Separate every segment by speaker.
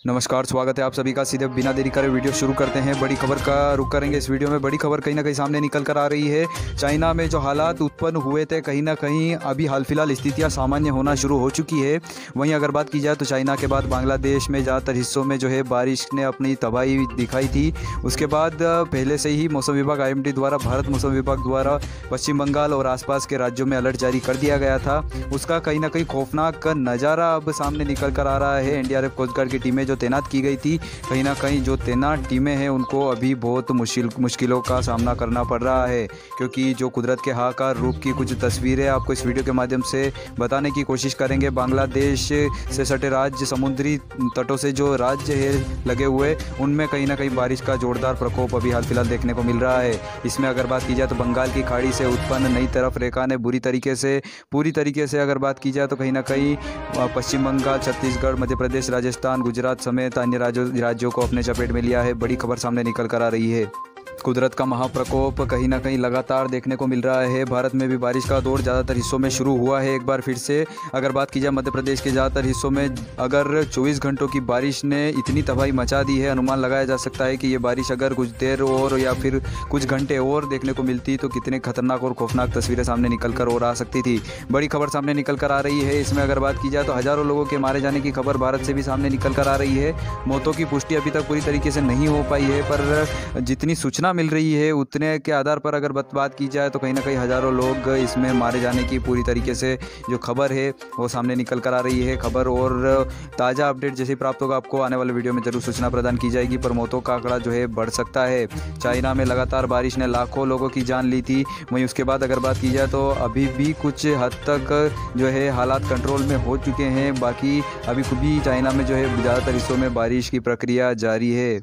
Speaker 1: नमस्कार, स्वागत है आप सभी का। सीधे बिना देरी करे वीडियो शुरू करते हैं। बड़ी खबर का रुख करेंगे इस वीडियो में। बड़ी खबर कहीं ना कहीं सामने निकल कर आ रही है। चाइना में जो हालात उत्पन्न हुए थे, कहीं ना कहीं अभी हाल फिलहाल स्थितियां सामान्य होना शुरू हो चुकी है। वहीं अगर बात की जाए तो चाइना के बाद बांग्लादेश में ज़्यादातर हिस्सों में जो है बारिश ने अपनी तबाही दिखाई थी। उसके बाद पहले से ही मौसम विभाग IMD द्वारा, भारत मौसम विभाग द्वारा पश्चिम बंगाल और आसपास के राज्यों में अलर्ट जारी कर दिया गया था। उसका कहीं ना कहीं खौफनाक नज़ारा अब सामने निकल कर आ रहा है। NDRF कोस्ट गार्ड की टीमें तैनात की गई थी, कहीं ना कहीं जो तैनात टीमें हैं उनको अभी बहुत मुश्किलों का सामना करना पड़ रहा है, क्योंकि जो कुदरत के हाहाकार रूप की कुछ तस्वीरें आपको इस वीडियो के माध्यम से बताने की कोशिश करेंगे। बांग्लादेश से सटे राज्य, समुद्री तटों से जो राज्य है लगे हुए, उनमें कहीं ना कहीं बारिश का जोरदार प्रकोप अभी हाल फिलहाल देखने को मिल रहा है। इसमें अगर बात की जाए तो बंगाल की खाड़ी से उत्पन्न नई तरफ रेखा ने पूरी तरीके से अगर बात की जाए तो कहीं ना कहीं पश्चिम बंगाल, छत्तीसगढ़, मध्य प्रदेश, राजस्थान, गुजरात समेत अन्य राज्यों को अपने चपेट में लिया है। बड़ी खबर सामने निकल कर आ रही है। कुदरत का महाप्रकोप कहीं ना कहीं लगातार देखने को मिल रहा है। भारत में भी बारिश का दौर ज़्यादातर हिस्सों में शुरू हुआ है एक बार फिर से। अगर बात की जाए मध्य प्रदेश के ज़्यादातर हिस्सों में अगर 24 घंटों की बारिश ने इतनी तबाही मचा दी है, अनुमान लगाया जा सकता है कि ये बारिश अगर कुछ देर और या फिर कुछ घंटे और देखने को मिलती तो कितने खतरनाक और खौफनाक तस्वीरें सामने निकल कर और आ सकती थी। बड़ी खबर सामने निकल कर आ रही है। इसमें अगर बात की जाए तो हज़ारों लोगों के मारे जाने की खबर भारत से भी सामने निकल कर आ रही है। मौतों की पुष्टि अभी तक पूरी तरीके से नहीं हो पाई है, पर जितनी सूचना मिल रही है उतने के आधार पर अगर बात की जाए तो कहीं ना कहीं हज़ारों लोग इसमें मारे जाने की पूरी तरीके से जो खबर है वो सामने निकल कर आ रही है। खबर और ताज़ा अपडेट जैसे प्राप्त होगा आपको आने वाले वीडियो में जरूर सूचना प्रदान की जाएगी, पर मौतों का आंकड़ा जो है बढ़ सकता है। चाइना में लगातार बारिश ने लाखों लोगों की जान ली थी। वहीं उसके बाद अगर बात की जाए तो अभी भी कुछ हद तक जो है हालात कंट्रोल में हो चुके हैं। बाकी अभी भी चाइना में जो है ज़्यादातर हिस्सों में बारिश की प्रक्रिया जारी है।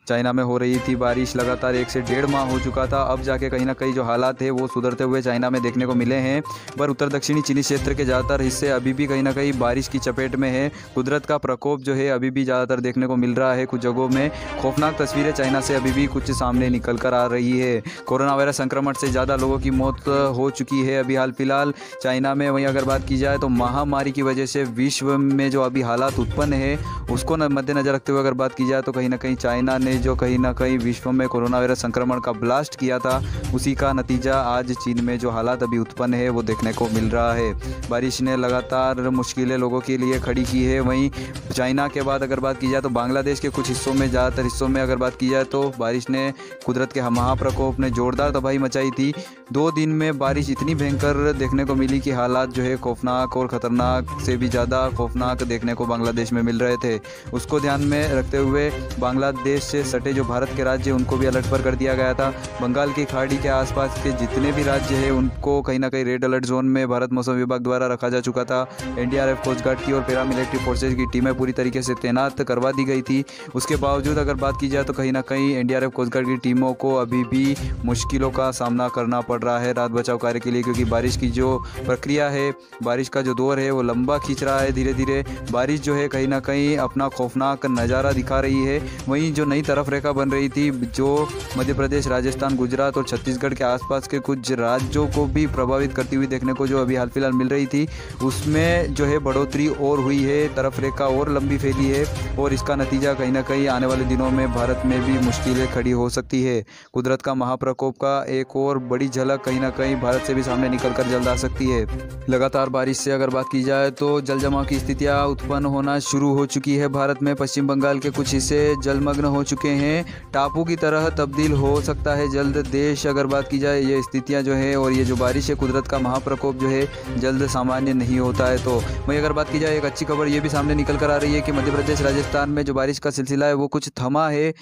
Speaker 1: चाइना में हो रही थी बारिश लगातार 1 से 1.5 माह हो चुका था। अब जाके कहीं ना कहीं जो हालात है वो सुधरते हुए चाइना में देखने को मिले हैं, पर उत्तर दक्षिणी चीनी क्षेत्र के ज़्यादातर हिस्से अभी भी कहीं ना कहीं बारिश की चपेट में है। कुदरत का प्रकोप जो है अभी भी ज़्यादातर देखने को मिल रहा है। कुछ जगहों में खौफनाक तस्वीरें चाइना से अभी भी कुछ सामने निकल कर आ रही है। कोरोना वायरस संक्रमण से ज़्यादा लोगों की मौत हो चुकी है अभी हाल फिलहाल चाइना में। वहीं अगर बात की जाए तो महामारी की वजह से विश्व में जो अभी हालात उत्पन्न है उसको मद्देनजर रखते हुए अगर बात की जाए तो कहीं ना कहीं चाइना ने जो कहीं ना कहीं विश्व में कोरोना वायरस संक्रमण का ब्लास्ट किया था, उसी का नतीजा आज चीन में जो हालात अभी उत्पन्न है वो देखने को मिल रहा है। बारिश ने लगातार मुश्किलें लोगों के लिए खड़ी की है। वहीं चाइना के बाद अगर बात की जाए तो बांग्लादेश के कुछ हिस्सों में, ज़्यादातर हिस्सों में अगर बात की जाए तो बारिश ने, कुदरत के महाप्रकोप ने जोरदार तबाही मचाई थी। 2 दिन में बारिश इतनी भयंकर देखने को मिली कि हालात जो है खौफनाक और ख़तरनाक से भी ज़्यादा खौफनाक देखने को बांग्लादेश में मिल रहे थे। उसको ध्यान में रखते हुए बांग्लादेश से सटे जो भारत के राज्य उनको भी अलर्ट पर कर दिया गया था। बंगाल की खाड़ी के आसपास के जितने भी राज्य हैं उनको कहीं ना कहीं रेड अलर्ट जोन में भारत मौसम विभाग द्वारा रखा जा चुका था। NDRF कोस्ट गार्ड की और पैरामिलिट्री फोर्सेज की टीमें पूरी तरीके से तैनात करवा दी गई थी। उसके बावजूद अगर बात की जाए तो कहीं ना कहीं NDRF कोस्ट गार्ड की टीमों को अभी भी मुश्किलों का सामना करना पड़ रहा है राहत बचाव कार्य के लिए, क्योंकि बारिश की जो प्रक्रिया है, बारिश का जो दौर है वो लंबा खींच रहा है। धीरे धीरे बारिश जो है कहीं ना कहीं अपना खौफनाक नज़ारा दिखा रही है। वहीं जो नई तरफ रेखा बन रही थी जो मध्य प्रदेश, राजस्थान, गुजरात और छत्तीसगढ़ के आसपास के कुछ राज्यों को भी प्रभावित करती हुई देखने को जो अभी हाल फिलहाल मिल रही थी, उसमें जो है बढ़ोतरी और हुई है, तरफ रेखा और लंबी फैली है और इसका नतीजा कहीं ना कहीं आने वाले दिनों में भारत में भी मुश्किलें खड़ी हो सकती है। कुदरत का महाप्रकोप का एक और बड़ी झलक कहीं ना कहीं भारत से भी सामने निकल कर जल्द आ सकती है। लगातार बारिश से अगर बात की जाए तो जल जमाव की स्थितियाँ उत्पन्न होना शुरू हो चुकी है। भारत में पश्चिम बंगाल के कुछ हिस्से जलमग्न हो चुके हैं, टापू की तरह तब्दील हो सकता है जल्द देश। अगर बात की जाए ये स्थितियां जो है और ये जो बारिश है, कुदरत का महाप्रकोप जो है जल्द सामान्य नहीं होता है। तो वहीं अगर बात की जाए एक अच्छी खबर ये भी सामने निकल कर आ रही है कि मध्य प्रदेश, राजस्थान में जो बारिश का सिलसिला है वो कुछ थमा है।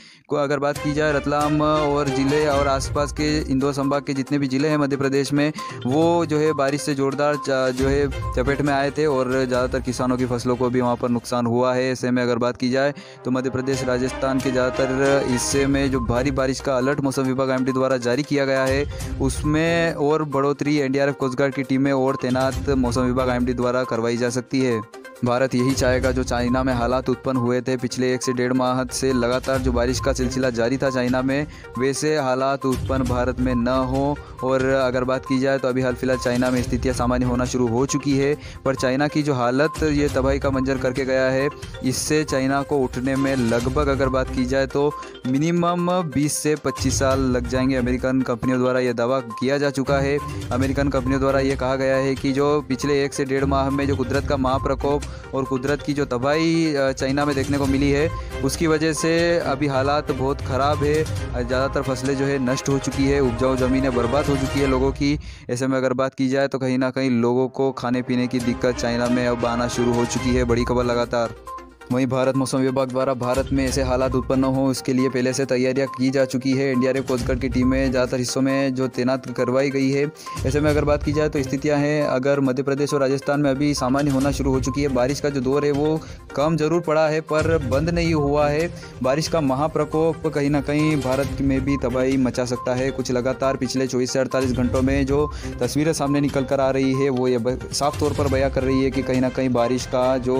Speaker 1: अगर बात की जाए रतलाम और ज़िले और आसपास के इंदौर संभाग के जितने भी ज़िले हैं मध्य प्रदेश में, वो जो है बारिश से जोरदार जो है चपेट में आए थे और ज़्यादातर किसानों की फसलों को भी वहाँ पर नुकसान हुआ है। ऐसे में अगर बात की जाए तो मध्य प्रदेश, राजस्थान के ज़्यादातर हिस्से में जो भारी बारिश का अलर्ट मौसम विभाग IMD द्वारा जारी किया गया है उसमें और बढ़ोतरी NDRF कोस्ट गार्ड की टीमें और तैनात मौसम विभाग IMD द्वारा करवाई जा सकती है। भारत यही चाहेगा जो चाइना में हालात उत्पन्न हुए थे पिछले 1 से 1.5 माह से लगातार जो बारिश का सिलसिला जारी था चाइना में, वैसे हालात उत्पन्न भारत में न हो। और अगर बात की जाए तो अभी हाल फिलहाल चाइना में स्थितियां सामान्य होना शुरू हो चुकी है, पर चाइना की जो हालत ये तबाही का मंजर करके गया है, इससे चाइना को उठने में लगभग अगर बात की जाए तो मिनिमम 20 से 25 साल लग जाएंगे। अमेरिकन कंपनियों द्वारा यह दावा किया जा चुका है। अमेरिकन कंपनियों द्वारा ये कहा गया है कि जो पिछले 1 से 1.5 माह में जो कुदरत का महाप्रकोप और कुदरत की जो तबाही चाइना में देखने को मिली है, उसकी वजह से अभी हालात बहुत ख़राब है। ज़्यादातर फसलें जो है नष्ट हो चुकी है, उपजाऊ ज़मीनें बर्बाद हो चुकी है लोगों की। ऐसे में अगर बात की जाए तो कहीं ना कहीं लोगों को खाने पीने की दिक्कत चाइना में अब आना शुरू हो चुकी है। बड़ी खबर लगातार। वहीं भारत मौसम विभाग द्वारा भारत में ऐसे हालात उत्पन्न हो उसके लिए पहले से तैयारियां की जा चुकी है। एनडीआरएफ कोस्ट गार्ड की टीमें ज़्यादातर हिस्सों में जो तैनात करवाई गई है। ऐसे में अगर बात की जाए तो स्थितियां हैं, अगर मध्य प्रदेश और राजस्थान में अभी सामान्य होना शुरू हो चुकी है। बारिश का जो दौर है वो कम जरूर पड़ा है पर बंद नहीं हुआ है। बारिश का महाप्रकोप कहीं ना कहीं भारत में भी तबाही मचा सकता है। कुछ लगातार पिछले 24 से 48 घंटों में जो तस्वीरें सामने निकल कर आ रही है वो ये साफ तौर पर बयां कर रही है कि कहीं ना कहीं बारिश का जो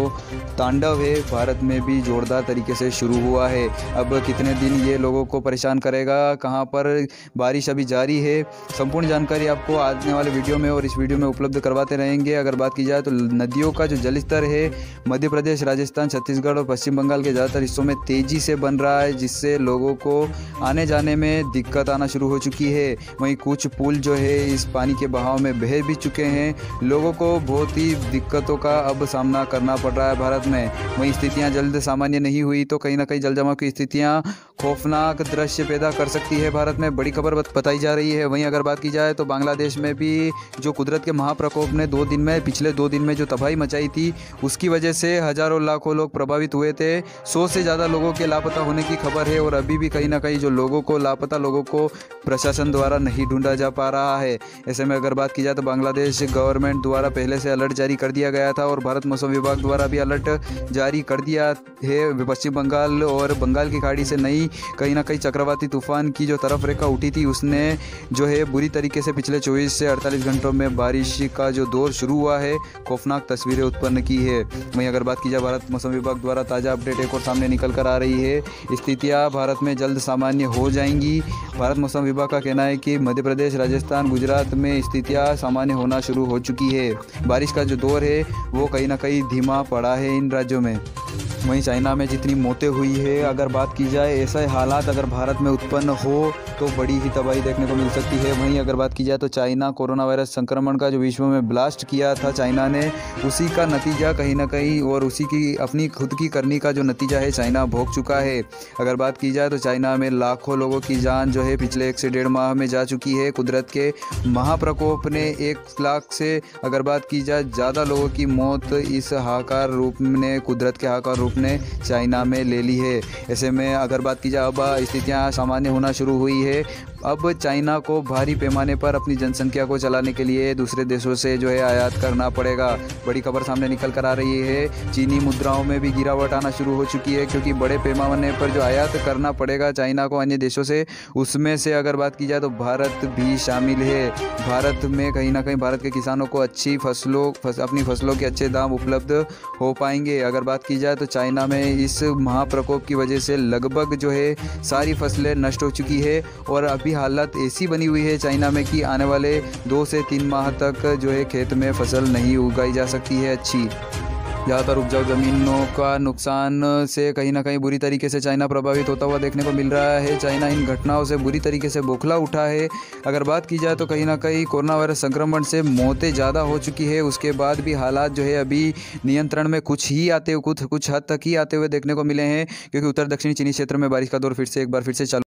Speaker 1: तांडव है भारत में भी जोरदार तरीके से शुरू हुआ है। अब कितने दिन ये लोगों को परेशान करेगा, कहां पर बारिश अभी जारी है, संपूर्ण जानकारी आपको आने वाले वीडियो में और इस वीडियो में उपलब्ध करवाते रहेंगे। अगर बात की जाए तो नदियों का जो जलस्तर है मध्य प्रदेश, राजस्थान, छत्तीसगढ़ और पश्चिम बंगाल के ज़्यादातर हिस्सों में तेज़ी से बन रहा है, जिससे लोगों को आने जाने में दिक्कत आना शुरू हो चुकी है। वहीं कुछ पुल जो है इस पानी के बहाव में बह भी चुके हैं। लोगों को बहुत ही दिक्कतों का अब सामना करना पड़ रहा है भारत में। वहीं स्थितियां जल्द सामान्य नहीं हुई तो कहीं ना कहीं जलजमाव की स्थितियां खौफनाक दृश्य पैदा कर सकती है भारत में। बड़ी खबर बताई जा रही है। वहीं अगर बात की जाए तो बांग्लादेश में भी जो कुदरत के महाप्रकोप ने पिछले 2 दिन में जो तबाही मचाई थी उसकी वजह से हजारों लाखों लोग प्रभावित हुए थे। 100 से ज़्यादा लोगों के लापता होने की खबर है और अभी भी कहीं ना कहीं जो लापता लोगों को प्रशासन द्वारा नहीं ढूंढा जा पा रहा है। ऐसे में अगर बात की जाए तो बांग्लादेश गवर्नमेंट द्वारा पहले से अलर्ट जारी कर दिया गया था और भारत मौसम विभाग द्वारा भी अलर्ट जारी कर दिया है। पश्चिम बंगाल और बंगाल की खाड़ी से नई कहीं ना कहीं चक्रवाती तूफान की जो तरफ रेखा उठी थी उसने जो है बुरी तरीके से पिछले 24 से 48 घंटों में बारिश का जो दौर शुरू हुआ है खौफनाक तस्वीरें उत्पन्न की है। वहीं अगर बात की जाए भारत मौसम विभाग द्वारा ताज़ा अपडेट एक और सामने निकल कर आ रही है। स्थितियां भारत में जल्द सामान्य हो जाएंगी। भारत मौसम विभाग का कहना है कि मध्य प्रदेश, राजस्थान, गुजरात में स्थितियां सामान्य होना शुरू हो चुकी है। बारिश का जो दौर है वो कहीं ना कहीं धीमा पड़ा है इन राज्यों में। वहीं चाइना में जितनी मौतें हुई है अगर बात की जाए, ऐसे हालात अगर भारत में उत्पन्न हो तो बड़ी ही तबाही देखने को मिल सकती है। वहीं अगर बात की जाए तो चाइना कोरोना वायरस संक्रमण का जो विश्व में ब्लास्ट किया था चाइना ने, उसी का नतीजा कहीं ना कहीं और उसी की अपनी खुद की करनी का जो नतीजा है चाइना भोग चुका है। अगर बात की जाए तो चाइना में लाखों लोगों की जान जो है पिछले 1 से 1.5 माह में जा चुकी है। कुदरत के महाप्रकोप ने 1 लाख से अगर बात की जाए ज़्यादा लोगों की मौत इस हाहाकार रूप ने कुदरत के हाहाकार रूप ने चाइना में ले ली है। ऐसे में अगर बात की जाए अब स्थितियां सामान्य होना शुरू हुई है। अब चाइना को भारी पैमाने पर अपनी जनसंख्या को चलाने के लिए दूसरे देशों से जो है आयात करना पड़ेगा। बड़ी खबर सामने निकल कर आ रही है। चीनी मुद्राओं में भी गिरावट आना शुरू हो चुकी है क्योंकि बड़े पैमाने पर जो आयात करना पड़ेगा चाइना को अन्य देशों से, उसमें से अगर बात की जाए तो भारत भी शामिल है। भारत में कहीं ना कहीं भारत के किसानों को अपनी फसलों के अच्छे दाम उपलब्ध हो पाएंगे। अगर बात की जाए तो चाइना में इस महाप्रकोप की वजह से लगभग जो है सारी फसलें नष्ट हो चुकी है और अभी हालत ऐसी बनी हुई है चाइना में कि आने वाले 2 से 3 माह तक जो है खेत में फसल नहीं उगाई जा सकती है अच्छी। ज़्यादातर उपजाऊ ज़मीनों का नुकसान से कहीं ना कहीं बुरी तरीके से चाइना प्रभावित होता हुआ देखने को मिल रहा है। चाइना इन घटनाओं से बुरी तरीके से बौखला उठा है। अगर बात की जाए तो कहीं ना कहीं कोरोना वायरस संक्रमण से मौतें ज़्यादा हो चुकी है, उसके बाद भी हालात जो है अभी नियंत्रण में कुछ हद तक ही आते हुए देखने को मिले हैं क्योंकि उत्तर दक्षिणी चीनी क्षेत्र में बारिश का दौर फिर से चालू